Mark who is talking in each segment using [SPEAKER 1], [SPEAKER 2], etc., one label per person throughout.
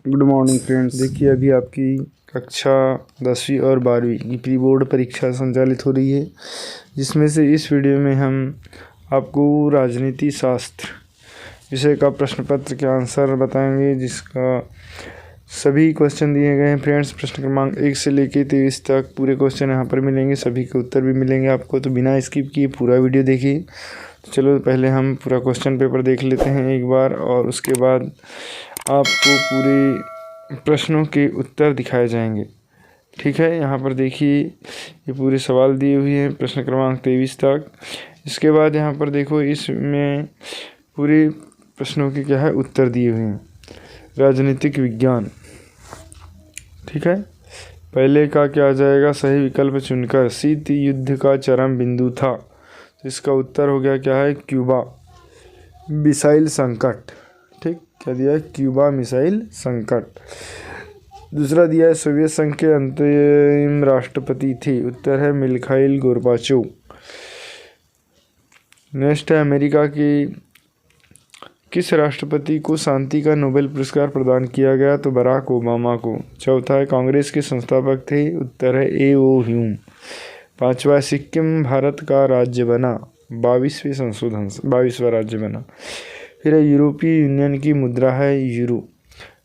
[SPEAKER 1] Good morning friends. देखिए अभी आपकी कक्षा 10वीं और 12वीं की प्री बोर्ड परीक्षा संचालित हो रही है, जिसमें से इस वीडियो में हम आपको राजनीति शास्त्र विषय का प्रश्न पत्र के आंसर बताएंगे, जिसका सभी क्वेश्चन दिए गए हैं फ्रेंड्स। प्रश्न क्रमांक 1 से लेकर 23 तक पूरे क्वेश्चन यहाँ पर मिलेंगे, सभी के उत्तर भी मिलेंगे आपको, तो बिना स्किप किए पूरा वीडियो देखिए। तो चलो पहले हम पूरा क्वेश्चन पेपर देख लेते हैं एक बार, और उसके बाद आपको पूरे प्रश्नों के उत्तर दिखाए जाएंगे। ठीक है, यहाँ पर देखिए ये पूरे सवाल दिए हुए हैं प्रश्न क्रमांक 23 तक। इसके बाद यहाँ पर देखो इसमें पूरे प्रश्नों के क्या है उत्तर दिए हुए हैं। राजनीतिक विज्ञान, ठीक है, पहले का क्या आ जाएगा, सही विकल्प चुनकर शीत युद्ध का चरम बिंदु था, तो इसका उत्तर हो गया क्या है, क्यूबा मिसाइल संकट। ठीक, क्या दिया है, क्यूबा मिसाइल संकट। दूसरा दिया है सोवियत संघ के अंतिम राष्ट्रपति थे, उत्तर है मिखाइल गोर्बाचोव। नेक्स्ट है अमेरिका की किस राष्ट्रपति को शांति का नोबेल पुरस्कार प्रदान किया गया, तो बराक ओबामा को। चौथा है कांग्रेस के संस्थापक थे, उत्तर है ए.ओ. ह्यूम। पांचवा सिक्किम भारत का राज्य बना, 22वां राज्य बना। फिर है यूरोपीय यूनियन की मुद्रा है यूरो।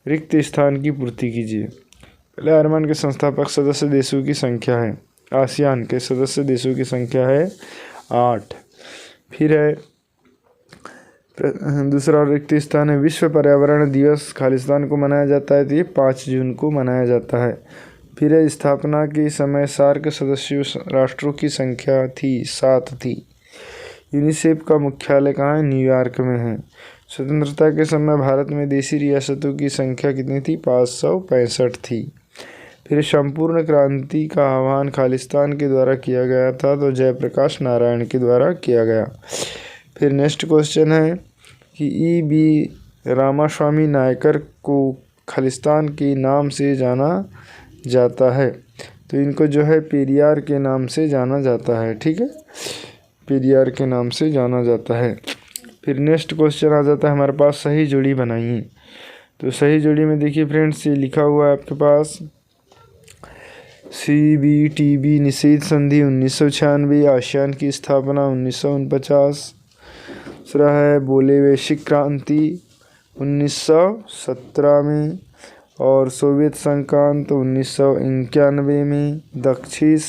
[SPEAKER 1] रिक्त स्थान की पूर्ति कीजिए। पहले आर्मन के संस्थापक सदस्य देशों की संख्या है, आसियान के सदस्य देशों की संख्या है 8। फिर है दूसरा रिक्त स्थान है विश्व पर्यावरण दिवस खालिस्तान को मनाया जाता है, तो ये 5 जून को मनाया जाता है। फिर है स्थापना के समय सार्क सदस्यों राष्ट्रों की संख्या थी 7 थी। यूनिसेफ का मुख्यालय कहाँ है, न्यूयॉर्क में है। स्वतंत्रता के समय भारत में देशी रियासतों की संख्या कितनी थी, 565 थी। फिर संपूर्ण क्रांति का आह्वान खालिस्तान के द्वारा किया गया था, तो जयप्रकाश नारायण के द्वारा किया गया। फिर नेक्स्ट क्वेश्चन है कि ई.बी. रामास्वामी नायकर को खालिस्तान के नाम से जाना जाता है, तो इनको जो है पेरियार के नाम से जाना जाता है। ठीक है, पेरियार के नाम से जाना जाता है। फिर नेक्स्ट क्वेश्चन आ जाता है हमारे पास, सही जोड़ी बनाइए। तो सही जोड़ी में देखिए फ्रेंड्स, ये लिखा हुआ है आपके पास, CBTB निषेध संधि 1996, आसियान की स्थापना 1949। दूसरा है बोले वैश्विक क्रांति 1917 में, और सोवियत संघ का अंत 1991 में। दक्षिण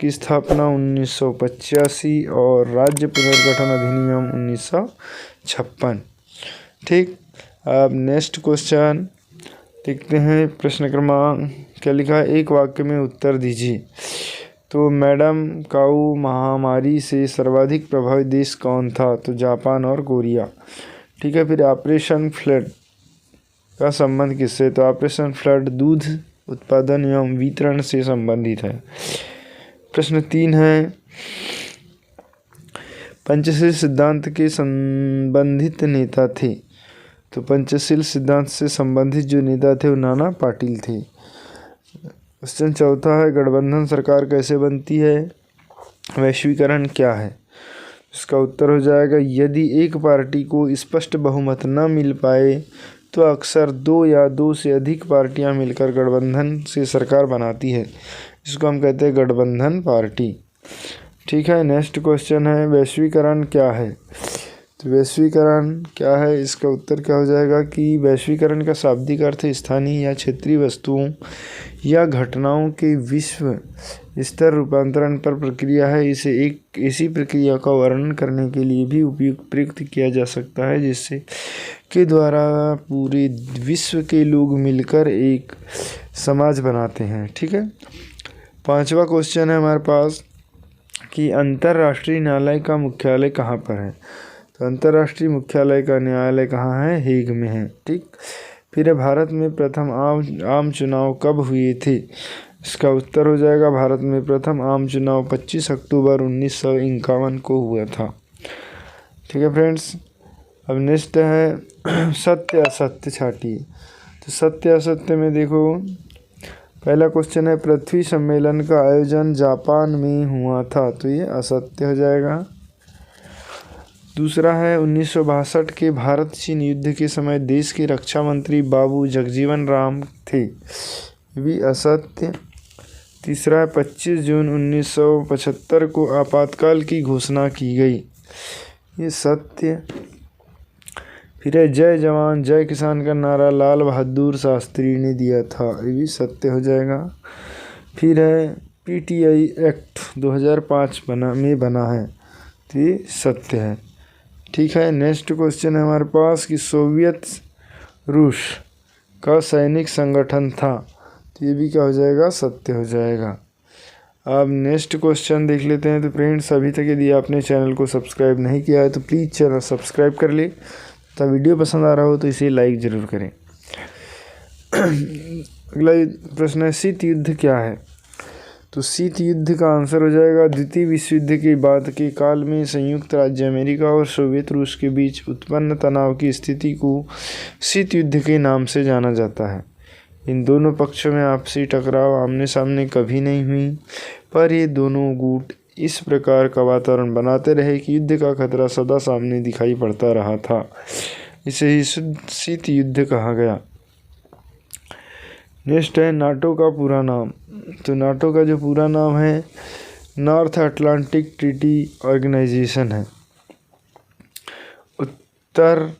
[SPEAKER 1] की स्थापना 1985, और राज्य पुनर्गठन अधिनियम 1956। ठीक, अब नेक्स्ट क्वेश्चन देखते हैं। प्रश्न क्रमांक क्या लिखा है, एक वाक्य में उत्तर दीजिए। तो मैडम काऊ महामारी से सर्वाधिक प्रभावित देश कौन था, तो जापान और कोरिया। ठीक है, फिर ऑपरेशन फ्लड का संबंध किससे, तो ऑपरेशन फ्लड दूध उत्पादन एवं वितरण से संबंधित है। प्रश्न 3 है, पंचशील सिद्धांत के संबंधित नेता थे, तो पंचशील सिद्धांत से संबंधित जो नेता थे वो नाना पाटिल थे। क्वेश्चन 4 है, गठबंधन सरकार कैसे बनती है, वैश्वीकरण क्या है। इसका उत्तर हो जाएगा, यदि एक पार्टी को स्पष्ट बहुमत न मिल पाए तो अक्सर 2 या 2 से अधिक पार्टियां मिलकर गठबंधन से सरकार बनाती है, इसको हम कहते हैं गठबंधन पार्टी। ठीक है, नेक्स्ट क्वेश्चन है, वैश्वीकरण क्या है। तो वैश्वीकरण क्या है, इसका उत्तर क्या हो जाएगा कि वैश्वीकरण का शाब्दिक अर्थ स्थानीय या क्षेत्रीय वस्तुओं या घटनाओं के विश्व स्तर रूपांतरण पर प्रक्रिया है। इसे एक ऐसी प्रक्रिया का वर्णन करने के लिए भी प्रयुक्त किया जा सकता है, जिससे के द्वारा पूरे विश्व के लोग मिलकर एक समाज बनाते हैं। ठीक है, 5वां क्वेश्चन है हमारे पास कि अंतर्राष्ट्रीय न्यायालय का मुख्यालय कहाँ पर है, तो अंतर्राष्ट्रीय मुख्यालय का न्यायालय कहाँ है, हेग में है। ठीक, फिर भारत में प्रथम आम चुनाव कब हुए थे, इसका उत्तर हो जाएगा, भारत में प्रथम आम चुनाव 25 अक्टूबर 1951 को हुआ था। ठीक है फ्रेंड्स, अब नेक्स्ट है सत्य असत्य छाटिए। तो सत्य असत्य में देखो, पहला क्वेश्चन है, पृथ्वी सम्मेलन का आयोजन जापान में हुआ था, तो ये असत्य हो जाएगा। दूसरा है 1962 के भारत चीन युद्ध के समय देश के रक्षा मंत्री बाबू जगजीवन राम थे, ये भी असत्य। तीसरा है 25 जून 1975 को आपातकाल की घोषणा की गई, ये सत्य। फिर है जय जवान जय किसान का नारा लाल बहादुर शास्त्री ने दिया था, ये भी सत्य हो जाएगा। फिर है पीटीआई एक्ट 2005 में बना है, तो ये सत्य है। ठीक है, नेक्स्ट क्वेश्चन है हमारे पास कि सोवियत रूस का सैनिक संगठन था, तो ये भी क्या हो जाएगा, सत्य हो जाएगा। अब नेक्स्ट क्वेश्चन देख लेते हैं। तो फ्रेंड्स, अभी तक यदि आपने चैनल को सब्सक्राइब नहीं किया है तो प्लीज़ चैनल सब्सक्राइब कर ले, तो वीडियो पसंद आ रहा हो तो इसे लाइक ज़रूर करें। अगला प्रश्न है शीत युद्ध क्या है, तो शीत युद्ध का आंसर हो जाएगा द्वितीय विश्व युद्ध के बाद के काल में संयुक्त राज्य अमेरिका और सोवियत रूस के बीच उत्पन्न तनाव की स्थिति को शीत युद्ध के नाम से जाना जाता है। इन दोनों पक्षों में आपसी टकराव आमने सामने कभी नहीं हुई, पर ये दोनों गुट इस प्रकार का वातावरण बनाते रहे कि युद्ध का खतरा सदा सामने दिखाई पड़ता रहा था। इसे ही शीत युद्ध कहा गया। नेक्स्ट है नाटो का पूरा नाम, तो नाटो का जो पूरा नाम है नॉर्थ अटलांटिक ट्रीटी ऑर्गेनाइजेशन है, उत्तर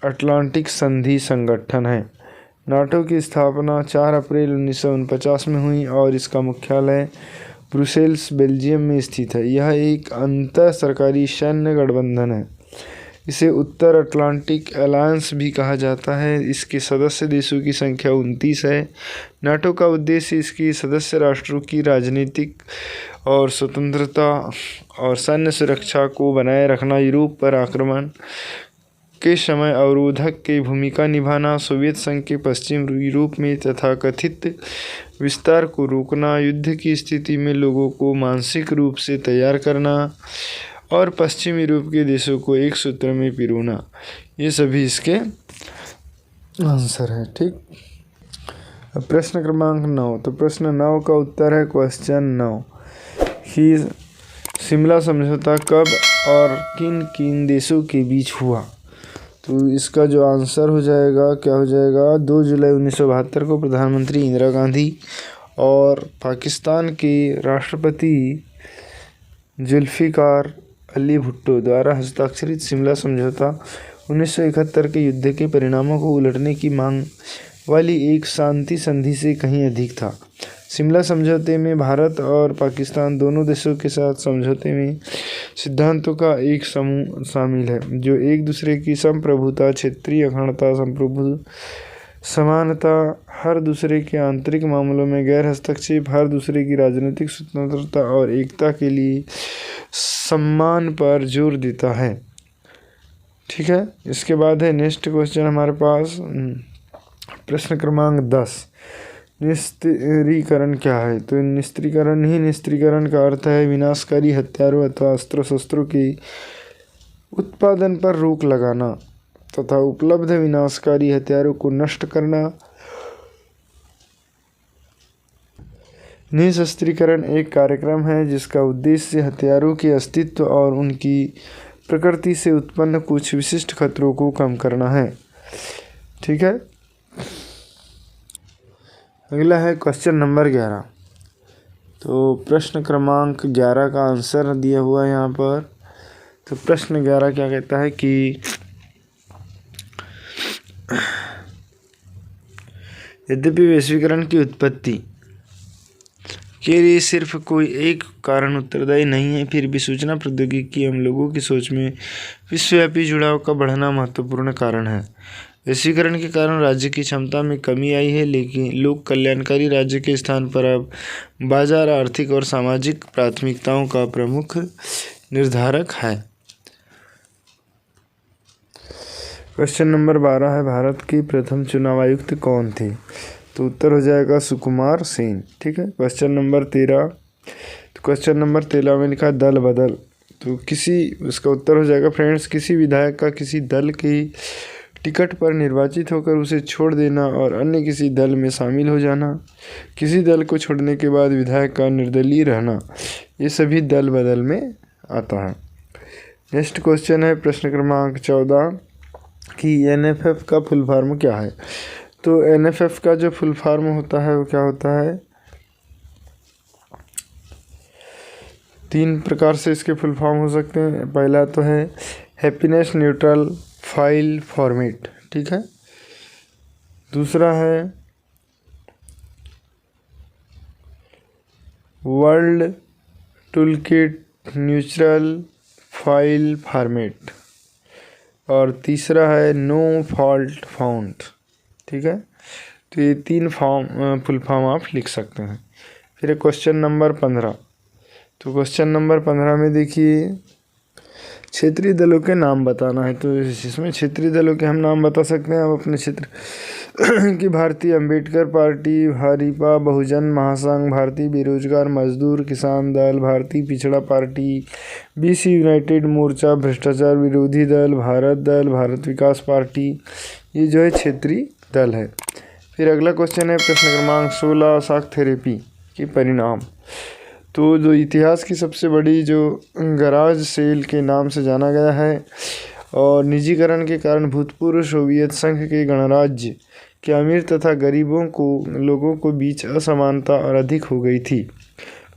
[SPEAKER 1] अटलांटिक संधि संगठन है। नाटो की स्थापना 4 अप्रैल 1949 में हुई और इसका मुख्यालय ब्रुसेल्स बेल्जियम में स्थित है। यह एक अंतर सरकारी सैन्य गठबंधन है। इसे उत्तर अटलांटिक अलायंस भी कहा जाता है। इसके सदस्य देशों की संख्या 29 है। नाटो का उद्देश्य इसकी सदस्य राष्ट्रों की राजनीतिक और स्वतंत्रता और सैन्य सुरक्षा को बनाए रखना, यूरोप पर आक्रमण के समय अवरोधक की भूमिका निभाना, सोवियत संघ के पश्चिम यूरोप में तथाकथित विस्तार को रोकना, युद्ध की स्थिति में लोगों को मानसिक रूप से तैयार करना और पश्चिम यूरोप के देशों को एक सूत्र में पिरोना, ये सभी इसके आंसर है। ठीक, अब प्रश्न क्रमांक 9, तो प्रश्न 9 का उत्तर है क्वेश्चन 9 कि शिमला समझौता कब और किन किन देशों के बीच हुआ, तो इसका जो आंसर हो जाएगा क्या हो जाएगा, 2 जुलाई 1972 को प्रधानमंत्री इंदिरा गांधी और पाकिस्तान के राष्ट्रपति जुल्फ़िकार अली भुट्टो द्वारा हस्ताक्षरित शिमला समझौता 1971 के युद्ध के परिणामों को उलटने की मांग वाली एक शांति संधि से कहीं अधिक था। शिमला समझौते में भारत और पाकिस्तान दोनों देशों के साथ समझौते में सिद्धांतों का एक समूह शामिल है जो एक दूसरे की संप्रभुता, क्षेत्रीय अखंडता, संप्रभु समानता, हर दूसरे के आंतरिक मामलों में गैर हस्तक्षेप, हर दूसरे की राजनीतिक स्वतंत्रता और एकता के लिए सम्मान पर जोर देता है। ठीक है, इसके बाद है नेक्स्ट क्वेश्चन हमारे पास प्रश्न क्रमांक 10, निस्त्रीकरण क्या है, तो निस्त्रीकरण का अर्थ है विनाशकारी हथियारों अथवा अस्त्र शस्त्रों के उत्पादन पर रोक लगाना तथा उपलब्ध विनाशकारी हथियारों को नष्ट करना। निःशस्त्रीकरण एक कार्यक्रम है जिसका उद्देश्य हथियारों के अस्तित्व और उनकी प्रकृति से उत्पन्न कुछ विशिष्ट खतरों को कम करना है। ठीक है, अगला है क्वेश्चन नंबर 11, तो प्रश्न क्रमांक 11 का आंसर दिया हुआ है यहाँ पर। तो प्रश्न 11 क्या कहता है कि यद्यपि वैश्वीकरण की उत्पत्ति के लिए सिर्फ कोई एक कारण उत्तरदायी नहीं है, फिर भी सूचना प्रौद्योगिकी हम लोगों की सोच में विश्वव्यापी जुड़ाव का बढ़ना महत्वपूर्ण कारण है। वैश्वीकरण के कारण राज्य की क्षमता में कमी आई है, लेकिन लोक कल्याणकारी राज्य के स्थान पर अब बाजार आर्थिक और सामाजिक प्राथमिकताओं का प्रमुख निर्धारक है। क्वेश्चन नंबर 12 है भारत के प्रथम चुनाव आयुक्त कौन थे, तो उत्तर हो जाएगा सुकुमार सेन। ठीक है, क्वेश्चन नंबर 13, तो क्वेश्चन नंबर 13 में लिखा दल बदल, तो उसका उत्तर हो जाएगा फ्रेंड्स किसी विधायक का किसी दल की टिकट पर निर्वाचित होकर उसे छोड़ देना और अन्य किसी दल में शामिल हो जाना, किसी दल को छोड़ने के बाद विधायक का निर्दलीय रहना, ये सभी दल बदल में आता है। नेक्स्ट क्वेश्चन है प्रश्न क्रमांक 14 कि NFF का फुल फॉर्म क्या है। तो NFF का जो फुल फॉर्म होता है वो क्या होता है, 3 प्रकार से इसके फुल फॉर्म हो सकते हैं। पहला तो है हैप्पीनेस न्यूट्रल फाइल फॉर्मेट, ठीक है। दूसरा है world toolkit neutral file format, और तीसरा है नो फॉल्ट फाउंड, ठीक है। तो ये 3 फुल फॉर्म आप लिख सकते हैं। फिर क्वेश्चन नंबर 15। तो क्वेश्चन नंबर 15 में देखिए क्षेत्रीय दलों के नाम बताना है। तो इसमें क्षेत्रीय दलों के हम नाम बता सकते हैं आप अपने क्षेत्र की। भारतीय अम्बेडकर पार्टी, भारीपा बहुजन महासंघ, भारतीय बेरोजगार मजदूर किसान दल, भारतीय पिछड़ा पार्टी, BC यूनाइटेड मोर्चा, भ्रष्टाचार विरोधी दल, भारत दल, भारत विकास पार्टी, ये जो है क्षेत्रीय दल है। फिर अगला क्वेश्चन है प्रश्न क्रमांक 16 शॉक थेरेपी के परिणाम। तो जो इतिहास की सबसे बड़ी जो गराज सेल के नाम से जाना गया है और निजीकरण के कारण भूतपूर्व सोवियत संघ के गणराज्य के अमीर तथा गरीबों को लोगों को बीच असमानता और अधिक हो गई थी।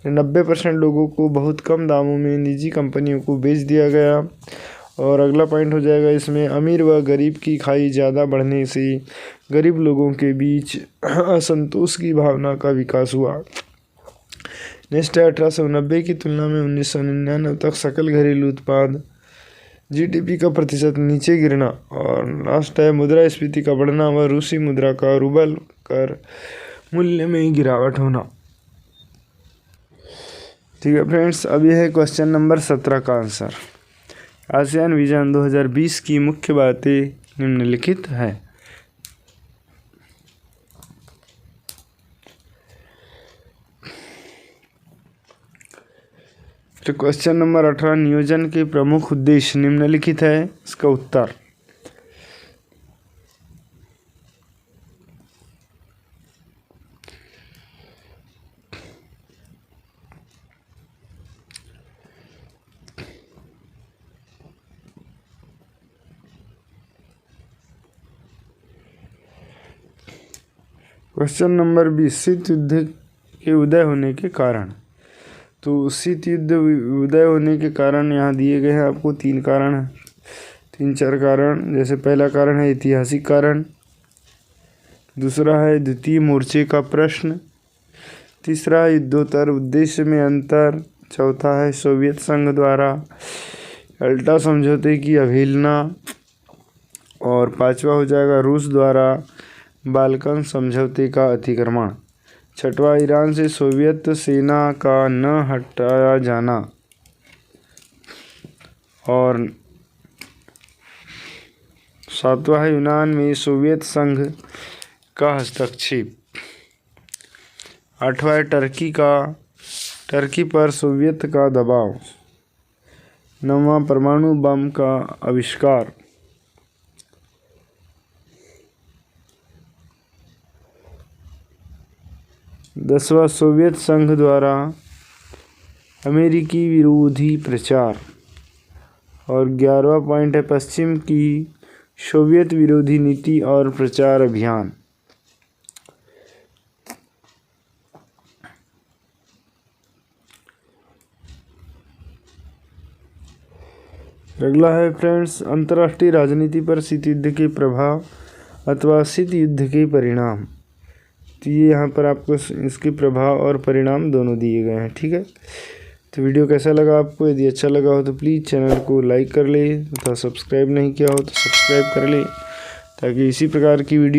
[SPEAKER 1] 90% लोगों को बहुत कम दामों में निजी कंपनियों को बेच दिया गया। और अगला पॉइंट हो जाएगा इसमें अमीर व गरीब की खाई ज़्यादा बढ़ने से गरीब लोगों के बीच असंतोष की भावना का विकास हुआ। नेक्स्ट है 1890 की तुलना में 1999 तक सकल घरेलू उत्पाद GDP का प्रतिशत नीचे गिरना। और लास्ट है मुद्रास्फीति का बढ़ना व रूसी मुद्रा का रूबल कर मूल्य में गिरावट होना। ठीक है फ्रेंड्स, अब यह है क्वेश्चन नंबर 17 का आंसर। आसियान विजन 2020 की मुख्य बातें निम्नलिखित है। तो क्वेश्चन नंबर 18 नियोजन के प्रमुख उद्देश्य निम्नलिखित है। इसका उत्तर क्वेश्चन नंबर 20 शीत युद्ध के उदय होने के कारण। तो शीत युद्ध उदय होने के कारण यहाँ दिए गए हैं आपको 3 कारण हैं, 3-4 कारण। जैसे पहला कारण है ऐतिहासिक कारण, दूसरा है द्वितीय मोर्चे का प्रश्न, तीसरा है युद्धोत्तर उद्देश्य में अंतर, चौथा है सोवियत संघ द्वारा अल्टा समझौते की अवहेलना, और 5वां हो जाएगा रूस द्वारा बाल्कन समझौते का अतिक्रमण, 6वां ईरान से सोवियत सेना का न हटाया जाना, और 7वां है यूनान में सोवियत संघ का हस्तक्षेप, 8वां है टर्की पर सोवियत का दबाव, 9वां परमाणु बम का आविष्कार, 10वां सोवियत संघ द्वारा अमेरिकी विरोधी प्रचार, और 11वां पॉइंट है पश्चिम की सोवियत विरोधी नीति और प्रचार अभियान। अगला है फ्रेंड्स अंतर्राष्ट्रीय राजनीति पर शीत युद्ध के प्रभाव अथवा शीत युद्ध के परिणाम। तो ये यहाँ पर आपको इसके प्रभाव और परिणाम दोनों दिए गए हैं। ठीक है, तो वीडियो कैसा लगा आपको? यदि अच्छा लगा हो तो प्लीज़ चैनल को लाइक कर ले तथा सब्सक्राइब नहीं किया हो तो सब्सक्राइब कर ले, ताकि इसी प्रकार की वीडियो